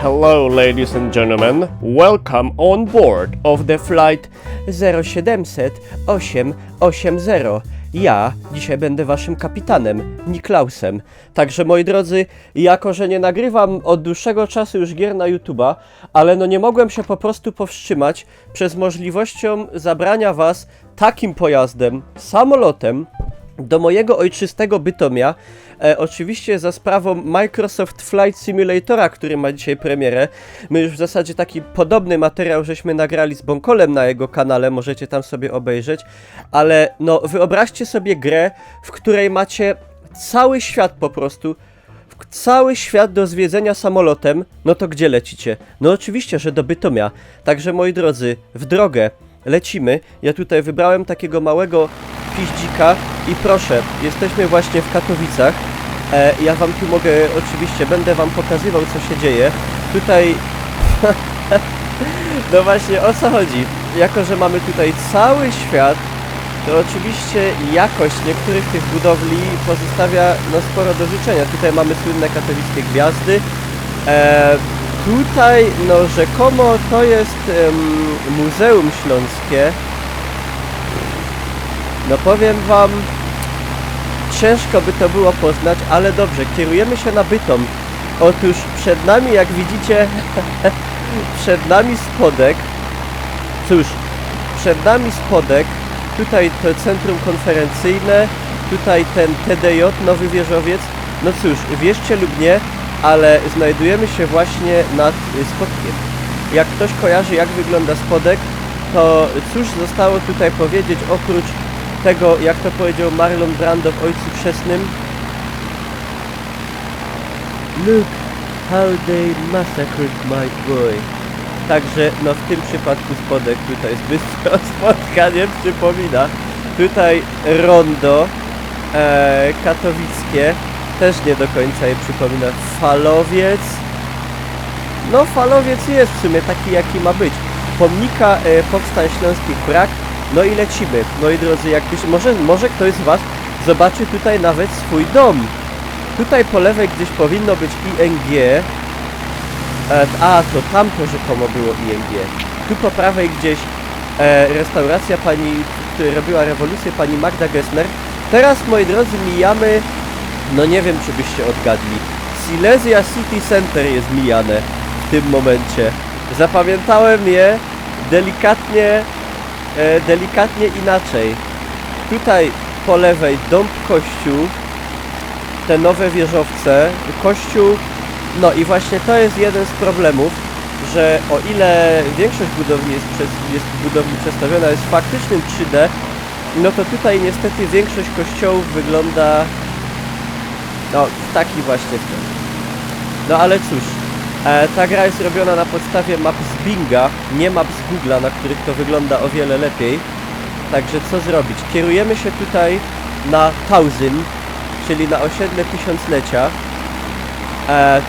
Hello, ladies and gentlemen. Welcome on board of the flight 0700-880. Ja dzisiaj będę waszym kapitanem, Niklausem. Także moi drodzy, jako że nie nagrywam od dłuższego czasu już gier na YouTube'a, ale no nie mogłem się po prostu powstrzymać przez możliwością zabrania was takim pojazdem, samolotem, do mojego ojczystego Bytomia, oczywiście za sprawą Microsoft Flight Simulatora, który ma dzisiaj premierę. My już w zasadzie taki podobny materiał żeśmy nagrali z Bonkolem na jego kanale, możecie tam sobie obejrzeć, ale no wyobraźcie sobie grę, w której macie cały świat po prostu, cały świat do zwiedzenia samolotem. No to gdzie lecicie? No oczywiście, że do Bytomia. Także moi drodzy, w drogę lecimy. Ja tutaj wybrałem takiego małego piździka i proszę, jesteśmy właśnie w Katowicach. Ja wam tu mogę, oczywiście, będę wam pokazywał, co się dzieje. Tutaj, no właśnie, o co chodzi? Jako że mamy tutaj cały świat, to oczywiście jakość niektórych tych budowli pozostawia no sporo do życzenia. Tutaj mamy słynne katowickie gwiazdy. Tutaj, no rzekomo to jest Muzeum Śląskie. No powiem wam, ciężko by to było poznać, ale dobrze, kierujemy się na Bytom. Otóż przed nami, jak widzicie, przed nami spodek. Cóż, przed nami spodek, tutaj to centrum konferencyjne, tutaj ten TDJ, nowy wieżowiec. No cóż, wierzcie lub nie, ale znajdujemy się właśnie nad spodkiem. Jak ktoś kojarzy, jak wygląda spodek, to cóż zostało tutaj powiedzieć oprócz tego, jak to powiedział Marlon Brando w Ojcu Chrzestnym. Look how they massacred my boy. Także no w tym przypadku spodek tutaj zbyt spotkanie przypomina. Tutaj rondo katowickie też nie do końca je przypomina. Falowiec. No falowiec jest w sumie taki, jaki ma być. Pomnika powstań śląskich brak. No i lecimy. Moi drodzy, jakbyś, może ktoś z was zobaczy tutaj nawet swój dom. Tutaj po lewej gdzieś powinno być ING. To tam to rzekomo było ING. Tu po prawej gdzieś restauracja pani, która robiła rewolucję, pani Magda Gessner. Teraz, moi drodzy, mijamy, no nie wiem, czy byście odgadli. Silesia City Center jest mijane w tym momencie. Zapamiętałem je delikatnie inaczej. Tutaj po lewej dom, kościół, te nowe wieżowce, kościół. No i właśnie to jest jeden z problemów, że o ile większość budowli jest budowli przedstawiona jest w faktycznym 3D, no to tutaj niestety większość kościołów wygląda no w taki właśnie sposób. No ale cóż, ta gra jest robiona na podstawie map z Binga, nie map z Google'a, na których to wygląda o wiele lepiej. Także co zrobić? Kierujemy się tutaj na Tauzyn, czyli na osiedle tysiąclecia.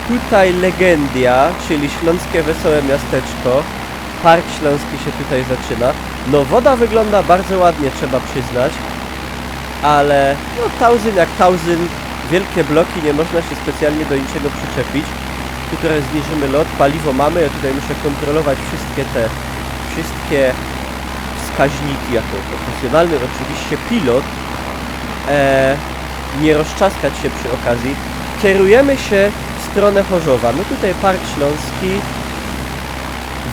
Tutaj Legendia, czyli śląskie wesołe miasteczko. Park Śląski się tutaj zaczyna. No woda wygląda bardzo ładnie, trzeba przyznać. Ale no Tauzyn jak Tauzyn, wielkie bloki, nie można się specjalnie do niczego przyczepić. Tu teraz zniżymy lot, paliwo mamy, ja tutaj muszę kontrolować wszystkie wskaźniki jako profesjonalny oczywiście pilot. Nie rozczaskać się przy okazji. Kierujemy się w stronę Chorzowa. No tutaj Park Śląski,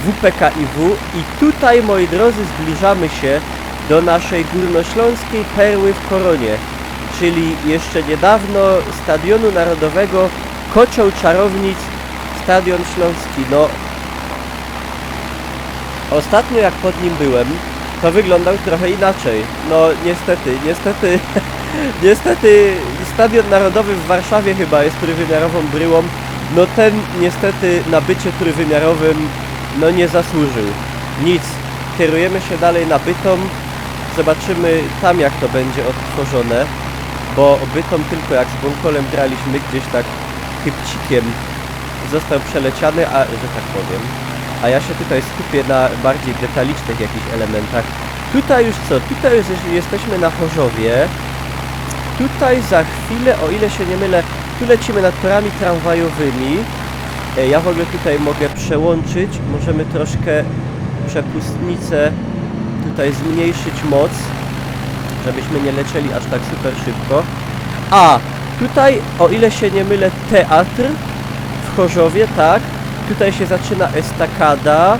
WPKiW i tutaj, moi drodzy, zbliżamy się do naszej górnośląskiej perły w koronie, czyli jeszcze niedawno Stadionu Narodowego Kocioł Czarownic, Stadion Śląski. No ostatnio jak pod nim byłem, to wyglądał trochę inaczej. No niestety Stadion Narodowy w Warszawie chyba jest trójwymiarową bryłą. No ten niestety na bycie trójwymiarowym no nie zasłużył. Nic, kierujemy się dalej na Bytom. Zobaczymy tam, jak to będzie odtworzone, bo Bytom tylko jak z Bonkolem graliśmy gdzieś tak chybcikiem został przeleciany, że tak powiem. A ja się tutaj skupię na bardziej detalicznych jakichś elementach. Tutaj już co? Tutaj już jesteśmy na Chorzowie. Tutaj za chwilę, o ile się nie mylę, tu lecimy nad torami tramwajowymi. Ja w ogóle tutaj mogę przełączyć, możemy troszkę przepustnicę tutaj zmniejszyć moc, żebyśmy nie lecieli aż tak super szybko. A, tutaj, o ile się nie mylę, teatr w Chorzowie, tak? Tutaj się zaczyna estakada.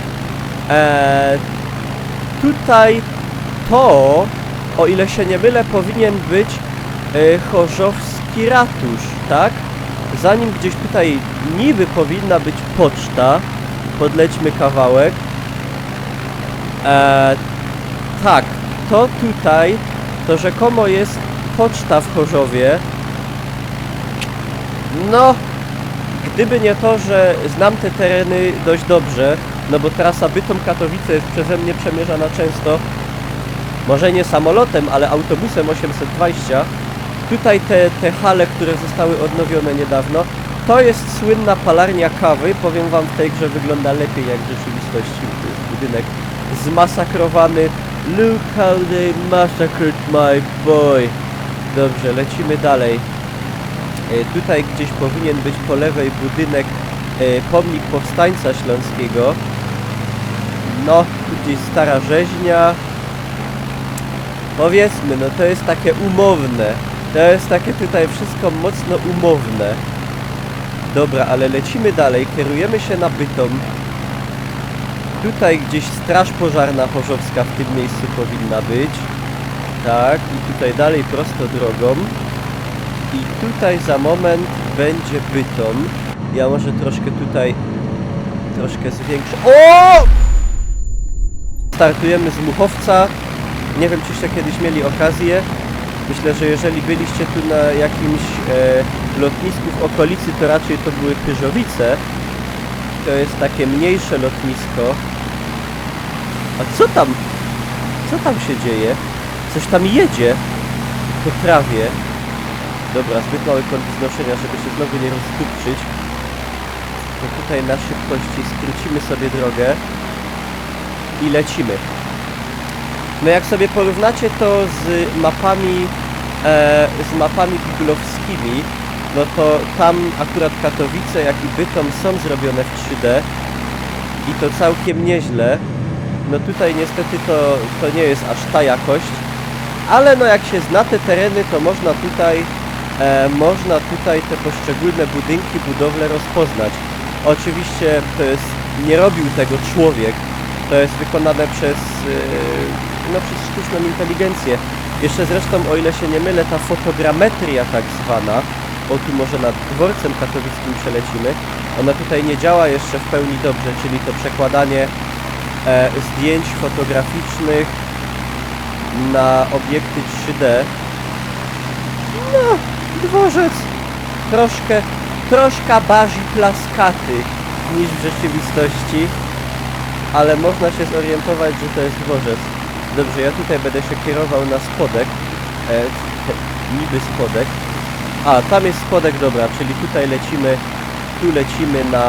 Tutaj to, o ile się nie mylę, powinien być chorzowski ratusz, tak? Zanim gdzieś tutaj niby powinna być poczta, podlećmy kawałek. Tak, to tutaj, to rzekomo jest poczta w Chorzowie. No, gdyby nie to, że znam te tereny dość dobrze, no bo trasa Bytom-Katowice jest przeze mnie przemierzana często, może nie samolotem, ale autobusem 820. Tutaj te hale, które zostały odnowione niedawno, to jest słynna palarnia kawy. Powiem wam, w tej grze wygląda lepiej jak w rzeczywistości. To jest budynek zmasakrowany. Look how they massacred my boy. Dobrze, lecimy dalej. Tutaj gdzieś powinien być po lewej budynek, pomnik powstańca śląskiego. No, tu gdzieś stara rzeźnia. Powiedzmy, no to jest takie umowne. To jest takie tutaj wszystko mocno umowne. Dobra, ale lecimy dalej, kierujemy się na Bytom. Tutaj gdzieś straż pożarna chorzowska w tym miejscu powinna być. Tak, i tutaj dalej prosto drogą. I tutaj za moment będzie Bytom. Ja może troszkę tutaj, troszkę zwiększę. O! Startujemy z Muchowca. Nie wiem, czyście kiedyś mieli okazję. Myślę, że jeżeli byliście tu na jakimś lotnisku w okolicy, to raczej to były Pyżowice. To jest takie mniejsze lotnisko. A co tam? Co tam się dzieje? Coś tam jedzie po trawie. Dobra, zbyt mały kąt wznoszenia, żeby się znowu nie roztupczyć. To tutaj na szybkości skrócimy sobie drogę i lecimy. No jak sobie porównacie to z mapami googlowskimi, no to tam akurat Katowice, jak i Bytom są zrobione w 3D i to całkiem nieźle. No tutaj niestety to nie jest aż ta jakość, ale no jak się zna te tereny, to można tutaj te poszczególne budynki, budowle rozpoznać. Oczywiście to jest, nie robił tego człowiek, to jest wykonane przez sztuczną inteligencję. Jeszcze zresztą, o ile się nie mylę, ta fotogrametria tak zwana, o tu może nad dworcem katowickim przelecimy, ona tutaj nie działa jeszcze w pełni dobrze, czyli to przekładanie zdjęć fotograficznych na obiekty 3D. No, dworzec troszkę bardziej plaskaty niż w rzeczywistości, ale można się zorientować, że to jest dworzec. Dobrze, ja tutaj będę się kierował na spodek, niby spodek. A, tam jest spodek, dobra, czyli tutaj lecimy na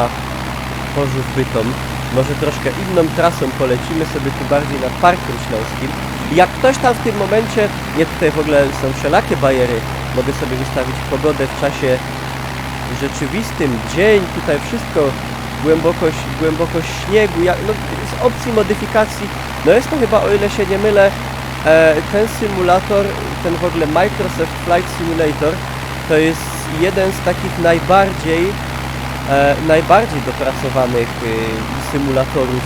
Chorzów Bytom. Może troszkę inną trasą polecimy sobie tu bardziej nad Parkiem Śląskim. Jak ktoś tam w tym momencie, nie, tutaj w ogóle są wszelakie bajery, mogę sobie ustawić pogodę w czasie rzeczywistym, dzień, tutaj wszystko, głębokość śniegu, no, z opcji modyfikacji, no jest to chyba, o ile się nie mylę, ten symulator, ten w ogóle Microsoft Flight Simulator, to jest jeden z takich najbardziej dopracowanych symulatorów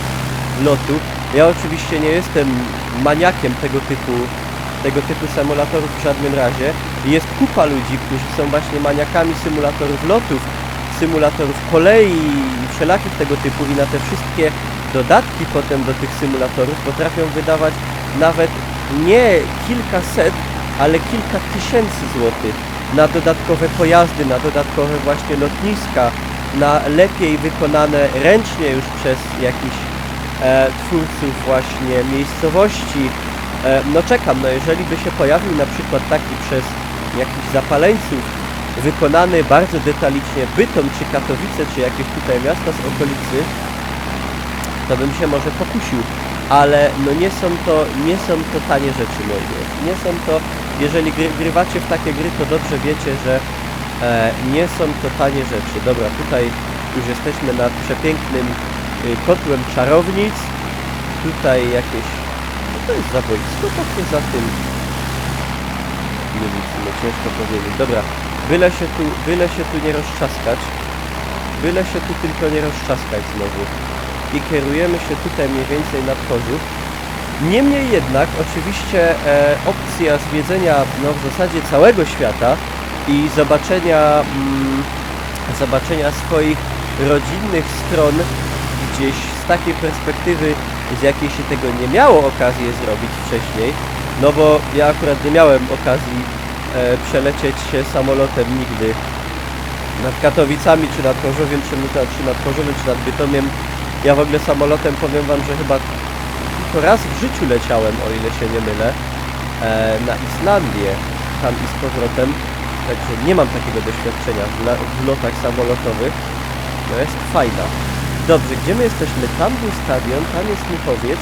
lotu. Ja oczywiście nie jestem maniakiem tego typu symulatorów w żadnym razie. Jest kupa ludzi, którzy są właśnie maniakami symulatorów lotów, symulatorów kolei i wszelakich tego typu i na te wszystkie dodatki potem do tych symulatorów potrafią wydawać nawet nie kilkaset, ale kilka tysięcy złotych na dodatkowe pojazdy, na dodatkowe właśnie lotniska, na lepiej wykonane ręcznie już przez jakichś twórców właśnie miejscowości. No czekam, no jeżeli by się pojawił na przykład taki przez jakichś zapaleńców wykonany bardzo detalicznie Bytom, czy Katowice, czy jakieś tutaj miasta z okolicy, to bym się może pokusił, ale no nie są to tanie rzeczy, moi drodzy. Nie są to, jeżeli grywacie w takie gry, to dobrze wiecie, że nie są to tanie rzeczy. Dobra, tutaj Już jesteśmy nad przepięknym kotłem czarownic. Tutaj jakieś... Co to jest za boisko takie za tym? Nie wiem, no ciężko powiedzieć. Dobra, byle się tu nie roztrzaskać. Byle się tu tylko nie roztrzaskać znowu. I kierujemy się tutaj mniej więcej na Chorzów. Niemniej jednak, oczywiście opcja zwiedzenia no, w zasadzie całego świata i zobaczenia swoich rodzinnych stron gdzieś z takiej perspektywy, z jakiej się tego nie miało okazji zrobić wcześniej, no bo ja akurat nie miałem okazji przelecieć się samolotem nigdy nad Katowicami, czy nad Chorzowiem, czy nad Chorzowem, czy nad Bytomiem. Ja w ogóle samolotem, powiem wam, że chyba tylko raz w życiu leciałem, o ile się nie mylę, na Islandię, tam i z powrotem, także nie mam takiego doświadczenia w lotach samolotowych. No jest fajna. Dobrze, gdzie my jesteśmy? Tam był stadion, tam jest Mnichowiec.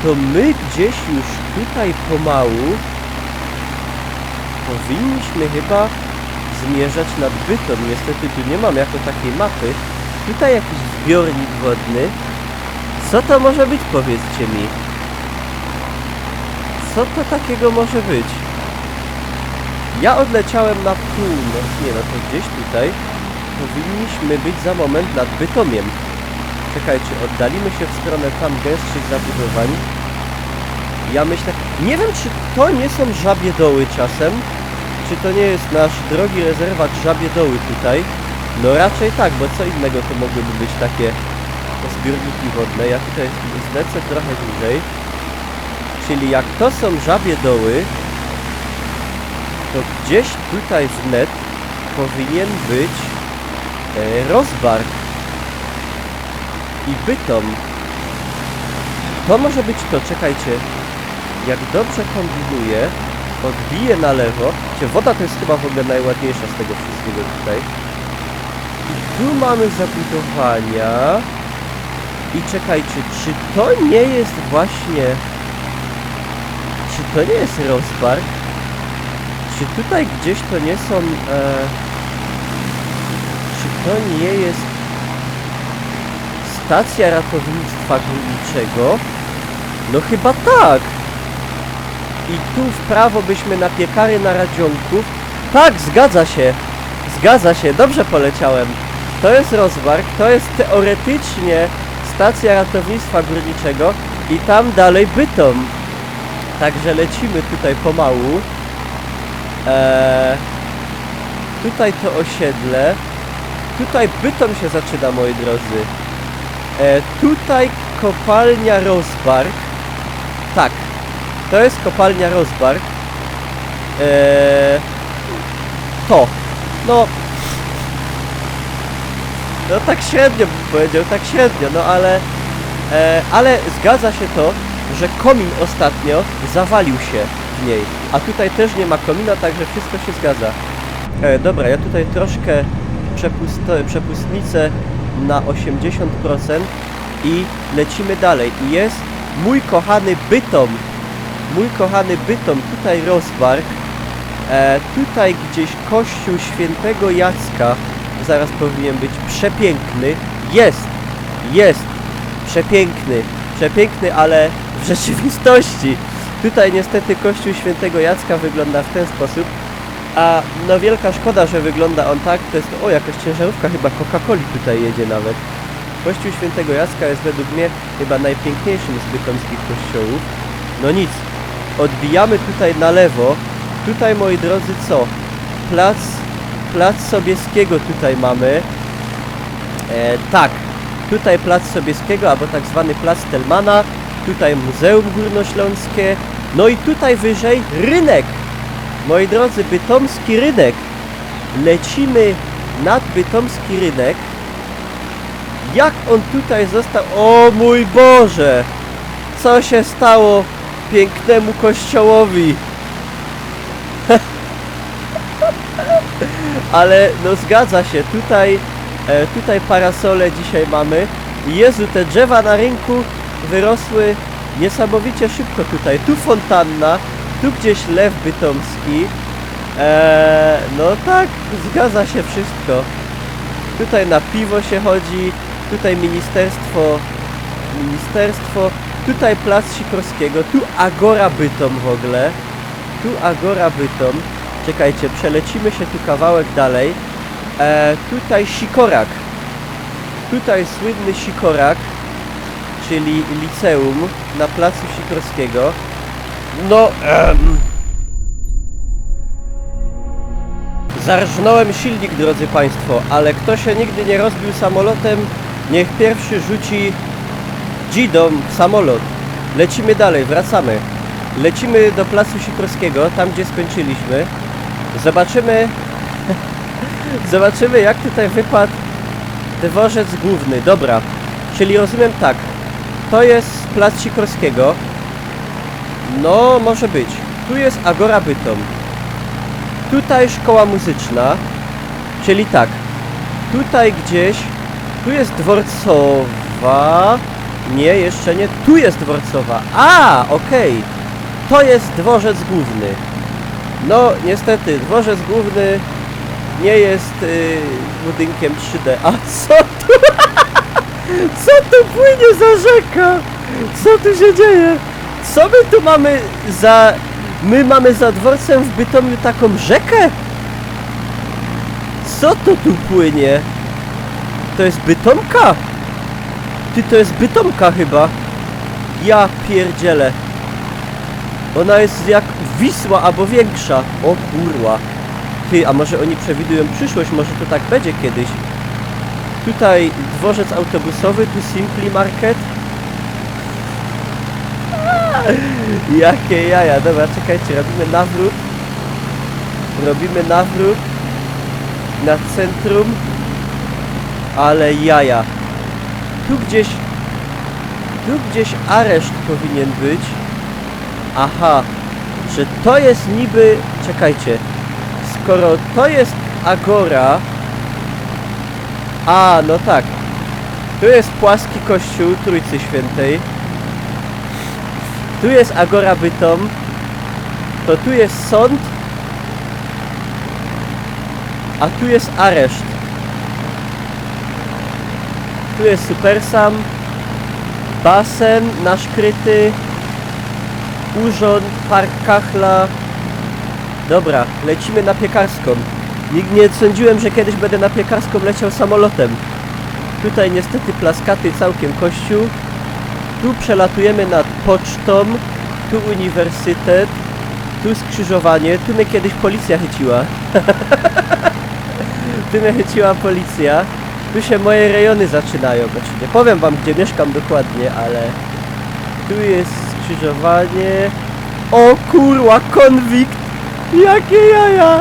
To my gdzieś już tutaj pomału powinniśmy chyba zmierzać nad Bytom. Niestety tu nie mam jako takiej mapy. Tutaj jakiś zbiornik wodny. Co to może być, powiedzcie mi? Co to takiego może być? Ja odleciałem na północ. Nie, no to gdzieś tutaj powinniśmy być za moment nad Bytomiem. Czekajcie, oddalimy się w stronę tam gęstszych zabudowań. Ja myślę... Nie wiem, czy to nie są Żabie Doły czasem? Czy to nie jest nasz drogi rezerwat Żabie Doły tutaj? No raczej tak, bo co innego to mogłyby być takie zbiorniki wodne. Ja tutaj zlecę trochę dłużej. Czyli jak to są Żabie Doły, to gdzieś tutaj wnet powinien być Rozbark i Bytom. To może być to, czekajcie. Jak dobrze kombinuję, odbiję na lewo. Woda to jest chyba w ogóle najładniejsza z tego wszystkiego tutaj. I tu mamy zabudowania. I czekajcie, czy to nie jest właśnie... Czy to nie jest Rozbark? Czy tutaj gdzieś to nie są... Czy to nie jest stacja ratownictwa górniczego? No chyba tak! I tu w prawo byśmy na piekary na Radzionków. Tak, zgadza się! Zgadza się, dobrze poleciałem. To jest Rozbark, to jest teoretycznie stacja ratownictwa górniczego i tam dalej Bytom. Także lecimy tutaj pomału. Tutaj to osiedle. Tutaj Bytom się zaczyna, moi drodzy. Tutaj kopalnia Rozbark. Tak, to jest kopalnia Rozbark. To. No tak średnio bym powiedział, tak średnio, no ale zgadza się to, że komin ostatnio zawalił się w niej, a tutaj też nie ma komina, także wszystko się zgadza. Dobra, ja tutaj troszkę przepustnicę na 80% i lecimy dalej. I jest mój kochany Bytom. Mój kochany Bytom, tutaj Rozbark, tutaj gdzieś kościół świętego Jacka, zaraz powinien być przepiękny. Jest przepiękny, ale w rzeczywistości tutaj niestety kościół świętego Jacka wygląda w ten sposób, a no wielka szkoda, że wygląda on tak. To jest, o, jakaś ciężarówka chyba Coca-Coli tutaj jedzie nawet. Kościół świętego Jacka jest według mnie chyba najpiękniejszym z bytomskich kościołów. No nic, odbijamy tutaj na lewo. Tutaj, moi drodzy, co? Plac Sobieskiego tutaj mamy. Tak, tutaj Plac Sobieskiego, albo tak zwany Plac Telmana. Tutaj Muzeum Górnośląskie. No i tutaj wyżej rynek. Moi drodzy, bytomski rynek. Lecimy nad bytomski rynek. Jak on tutaj został? O mój Boże! Co się stało pięknemu kościołowi? Ale no zgadza się, tutaj parasole dzisiaj mamy. Jezu, te drzewa na rynku wyrosły niesamowicie szybko tutaj. Tu fontanna, tu gdzieś lew bytomski. No tak, zgadza się wszystko. Tutaj na piwo się chodzi, tutaj ministerstwo, tutaj Plac Sikorskiego, tu Agora Bytom w ogóle, tu Agora Bytom. Czekajcie, przelecimy się tu kawałek dalej. Tutaj Sikorak, tutaj słynny Sikorak, czyli liceum na Placu Sikorskiego. No, zarżnąłem silnik, drodzy Państwo, ale kto się nigdy nie rozbił samolotem, niech pierwszy rzuci dzidą w samolot. Lecimy dalej, wracamy. Lecimy do Placu Sikorskiego, tam gdzie skończyliśmy. Zobaczymy jak tutaj wypadł dworzec główny. Dobra, czyli rozumiem tak. To jest Plac Sikorskiego. No, może być. Tu jest Agora Bytom. Tutaj szkoła muzyczna. Czyli tak. Tutaj gdzieś. Tu jest Dworcowa. Nie, jeszcze nie. Tu jest Dworcowa. A, okej. To jest dworzec główny. No, niestety, dworzec główny nie jest budynkiem 3D. A co tu? Co tu płynie za rzeka? Co tu się dzieje? Co my tu mamy za... My mamy za dworcem w Bytomiu taką rzekę? Co to tu płynie? To jest Bytomka? Ty, to jest Bytomka chyba. Ja pierdzielę. Ona jest jak Wisła albo większa. O kurwa. Ty, a może oni przewidują przyszłość? Może to tak będzie kiedyś? Tutaj dworzec autobusowy, tu Simply Market. Jakie jaja. Dobra, czekajcie, robimy nawrót. Robimy nawrót na centrum. Ale jaja. Tu gdzieś areszt powinien być. Aha, że to jest niby... Czekajcie. Skoro to jest Agora... A, no tak. Tu jest płaski kościół Trójcy Świętej. Tu jest Agora Bytom. To tu jest sąd. A tu jest areszt. Tu jest Supersam. Basen nasz kryty. Urząd, Park Kachla. Dobra, lecimy na Piekarską. Nigdy nie sądziłem, że kiedyś będę na Piekarską leciał samolotem. Tutaj niestety plaskaty całkiem kościół. Tu przelatujemy nad pocztą. Tu uniwersytet. Tu skrzyżowanie. Tu mnie kiedyś policja chyciła. Tu mnie chyciła policja. Tu się moje rejony zaczynają. Znaczy, nie powiem wam, gdzie mieszkam dokładnie, ale... Tu jest skrzyżowanie. O kurwa, konwikt! Jakie jaja!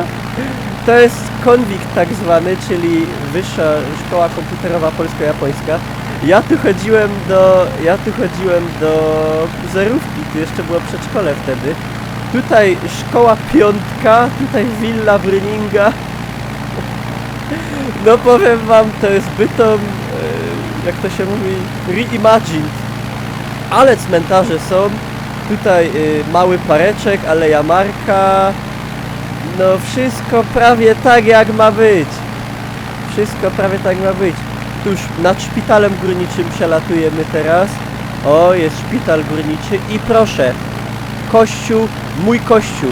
To jest konwikt tak zwany, czyli Wyższa Szkoła Komputerowa Polsko-Japońska. Ja tu chodziłem do zerówki, tu jeszcze było przedszkole wtedy. Tutaj szkoła piątka, tutaj willa Bryninga. No powiem wam, to jest Bytom, jak to się mówi, reimagined. Ale cmentarze są. Tutaj mały pareczek, Aleja Marka. No wszystko prawie tak jak ma być. Wszystko prawie tak ma być. Tuż nad szpitalem górniczym przelatujemy teraz. O, jest szpital górniczy i proszę. Kościół, mój kościół.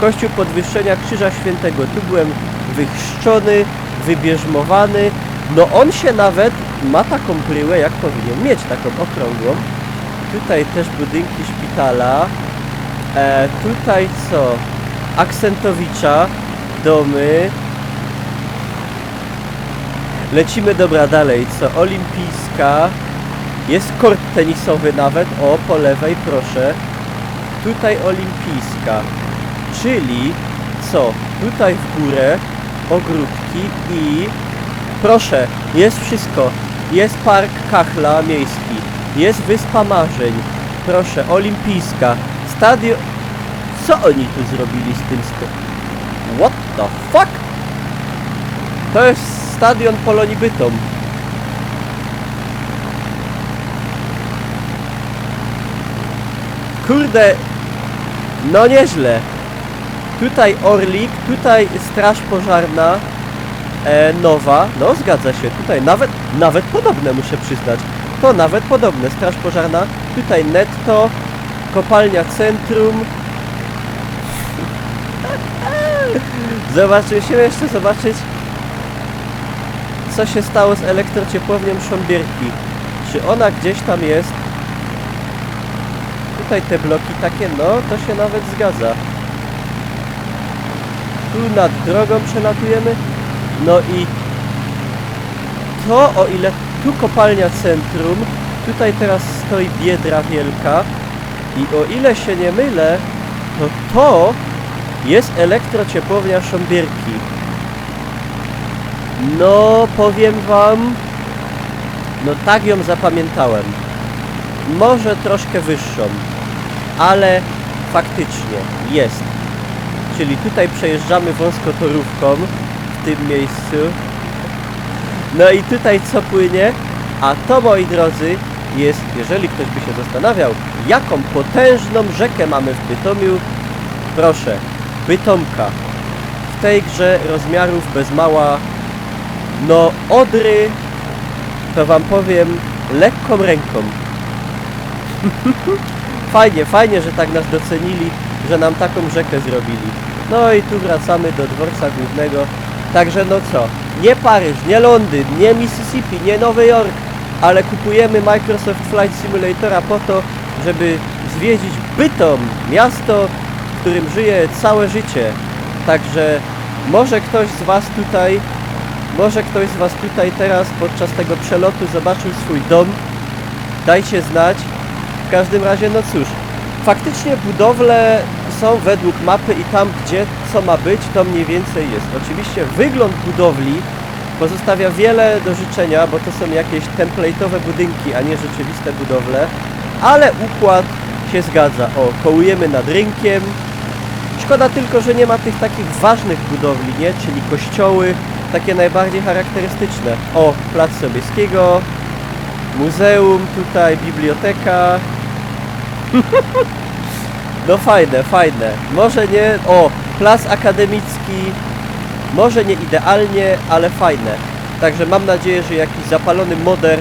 Kościół Podwyższenia Krzyża Świętego. Tu byłem wychrzczony, wybierzmowany. No on się nawet ma taką bryłę, jak powinien mieć, taką okrągłą. Tutaj też budynki szpitala. Tutaj co? Aksentowicza. Domy. Lecimy, dobra, dalej. Co? Olimpijska. Jest kort tenisowy nawet. O, po lewej, proszę. Tutaj Olimpijska. Czyli co? Tutaj w górę ogródki i... Proszę, jest wszystko. Jest Park Kachla miejski. Jest Wyspa Marzeń. Proszę, Olimpijska. Stadion... Co oni tu zrobili z tym What the fuck? To jest stadion Polonii Bytom. Kurde. No nieźle. Tutaj Orlik, tutaj Straż Pożarna. nowa, no zgadza się, tutaj nawet podobne muszę przyznać. To nawet podobne, straż pożarna, tutaj netto, kopalnia centrum. Musimy jeszcze zobaczyć, co się stało z elektrociepłownią Sząbierki. Czy ona gdzieś tam jest? Tutaj te bloki takie, no to się nawet zgadza. Tu nad drogą przelatujemy. No i to, o ile tu kopalnia centrum, tutaj teraz stoi Biedra Wielka i o ile się nie mylę, to jest elektrociepłownia Sząbierki. No, powiem wam, no tak ją zapamiętałem. Może troszkę wyższą, ale faktycznie jest. Czyli tutaj przejeżdżamy wąskotorówką w tym miejscu. No i tutaj co płynie? A to, moi drodzy, jest, jeżeli ktoś by się zastanawiał, jaką potężną rzekę mamy w Bytomiu, proszę, Bytomka. W tej grze rozmiarów bez mała, no Odry, to wam powiem, lekką ręką. Fajnie, że tak nas docenili, że nam taką rzekę zrobili. No i tu wracamy do dworca głównego. Także no co, nie Paryż, nie Londyn, nie Mississippi, nie Nowy Jork, ale kupujemy Microsoft Flight Simulatora po to, żeby zwiedzić Bytom, miasto, w którym żyję całe życie. Także może ktoś z was tutaj teraz podczas tego przelotu zobaczył swój dom. Dajcie znać. W każdym razie, no cóż, faktycznie budowle są według mapy i tam, gdzie co ma być, to mniej więcej jest. Oczywiście wygląd budowli pozostawia wiele do życzenia, bo to są jakieś template'owe budynki, a nie rzeczywiste budowle, ale układ się zgadza. O, kołujemy nad rynkiem. Szkoda tylko, że nie ma tych takich ważnych budowli, nie? Czyli kościoły, takie najbardziej charakterystyczne. O, Plac Sobieskiego, muzeum, tutaj biblioteka. No fajne. Może nie... O, Plac Akademicki. Może nie idealnie, ale fajne. Także mam nadzieję, że jakiś zapalony moder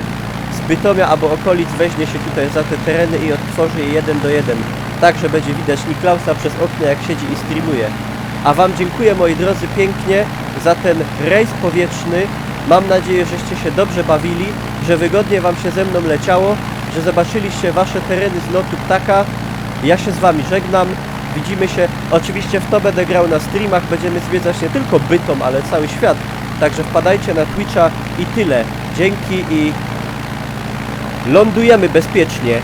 z Bytomia albo okolic weźmie się tutaj za te tereny i odtworzy je 1 do 1. Tak, że będzie widać Niklausa przez okno, jak siedzi i streamuje. A wam dziękuję, moi drodzy, pięknie za ten rejs powietrzny. Mam nadzieję, żeście się dobrze bawili, że wygodnie wam się ze mną leciało, że zobaczyliście wasze tereny z lotu ptaka. Ja się z wami żegnam. Widzimy się, oczywiście w to będę grał na streamach, będziemy zwiedzać nie tylko Bytom, ale cały świat. Także wpadajcie na Twitcha i tyle. Dzięki i lądujemy bezpiecznie.